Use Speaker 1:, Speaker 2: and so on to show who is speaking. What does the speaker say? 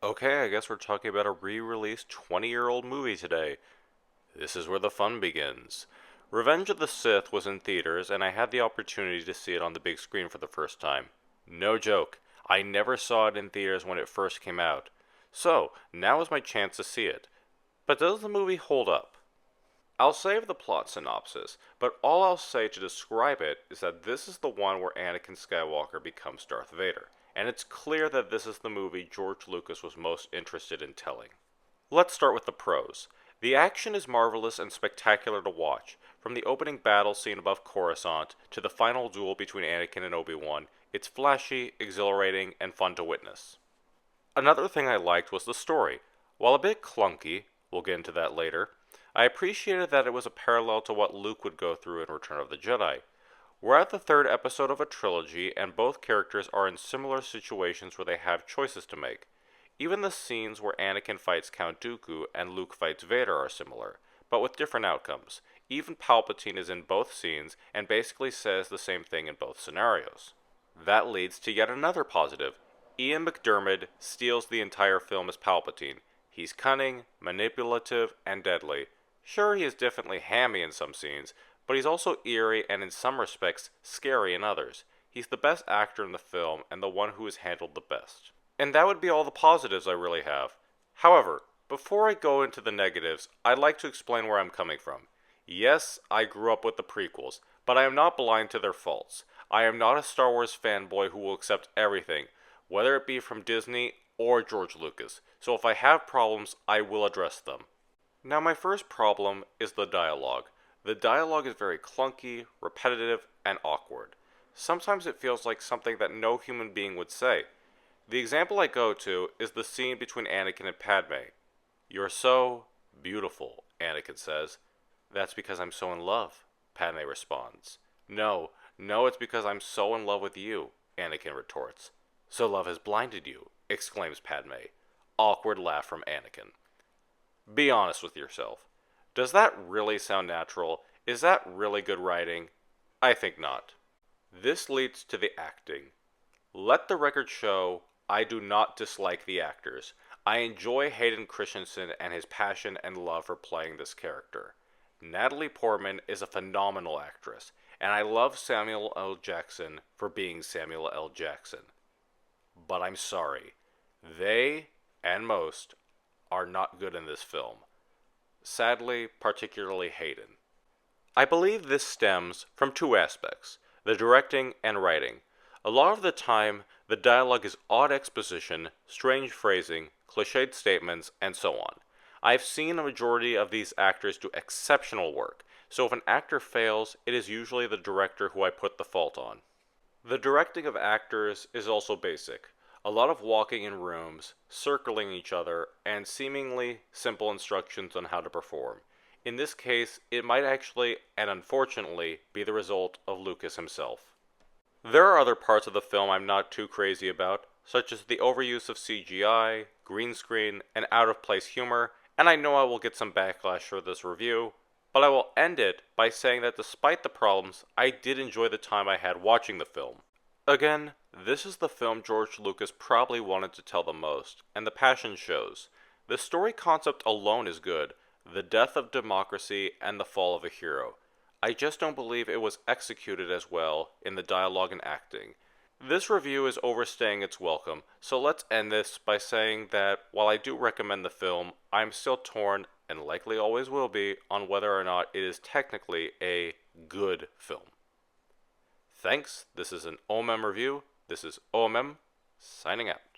Speaker 1: Okay, I guess we're talking about a re-released 20-year-old movie today. This is where the fun begins. Revenge of the Sith was in theaters, and I had the opportunity to see it on the big screen for the first time. No joke, I never saw it in theaters when it first came out. So, now is my chance to see it. But does the movie hold up? I'll save the plot synopsis, but all I'll say to describe it is that this is the one where Anakin Skywalker becomes Darth Vader, and it's clear that this is the movie George Lucas was most interested in telling. Let's start with the pros. The action is marvelous and spectacular to watch. From the opening battle scene above Coruscant to the final duel between Anakin and Obi-Wan, it's flashy, exhilarating, and fun to witness. Another thing I liked was the story. While a bit clunky, we'll get into that later, I appreciated that it was a parallel to what Luke would go through in Return of the Jedi. We're at the third episode of a trilogy, and both characters are in similar situations where they have choices to make. Even the scenes where Anakin fights Count Dooku and Luke fights Vader are similar, but with different outcomes. Even Palpatine is in both scenes and basically says the same thing in both scenarios. That leads to yet another positive. Ian McDiarmid steals the entire film as Palpatine. He's cunning, manipulative, and deadly. Sure, he is definitely hammy in some scenes, but he's also eerie and in some respects scary in others. He's the best actor in the film and the one who is handled the best. And that would be all the positives I really have. However, before I go into the negatives, I'd like to explain where I'm coming from. Yes, I grew up with the prequels, but I am not blind to their faults. I am not a Star Wars fanboy who will accept everything, whether it be from Disney or George Lucas. So if I have problems, I will address them. Now, my first problem is the dialogue. The dialogue is very clunky, repetitive, and awkward. Sometimes it feels like something that no human being would say. The example I go to is the scene between Anakin and Padme. "You're so beautiful," Anakin says. "That's because I'm so in love," Padme responds. "No, no, it's because I'm so in love with you," Anakin retorts. "So love has blinded you," exclaims Padme. Awkward laugh from Anakin. Be honest with yourself. Does that really sound natural? Is that really good writing? I think not. This leads to the acting. Let the record show I do not dislike the actors. I enjoy Hayden Christensen and his passion and love for playing this character. Natalie Portman is a phenomenal actress, and I love Samuel L. Jackson for being Samuel L. Jackson. But I'm sorry. They, and most, are not good in this film. Sadly, particularly Hayden. I believe this stems from two aspects, the directing and writing. A lot of the time, the dialogue is odd exposition, strange phrasing, cliched statements, and so on. I've seen a majority of these actors do exceptional work, so if an actor fails, it is usually the director who I put the fault on. The directing of actors is also basic. A lot of walking in rooms, circling each other, and seemingly simple instructions on how to perform. In this case, it might actually, and unfortunately, be the result of Lucas himself. There are other parts of the film I'm not too crazy about, such as the overuse of CGI, green screen, and out-of-place humor, and I know I will get some backlash for this review, but I will end it by saying that despite the problems, I did enjoy the time I had watching the film. Again, this is the film George Lucas probably wanted to tell the most, and the passion shows. The story concept alone is good, the death of democracy and the fall of a hero. I just don't believe it was executed as well in the dialogue and acting. This review is overstaying its welcome, so let's end this by saying that while I do recommend the film, I'm still torn, and likely always will be, on whether or not it is technically a good film. Thanks, this is an O.M.M review. This is O.M.M, signing out.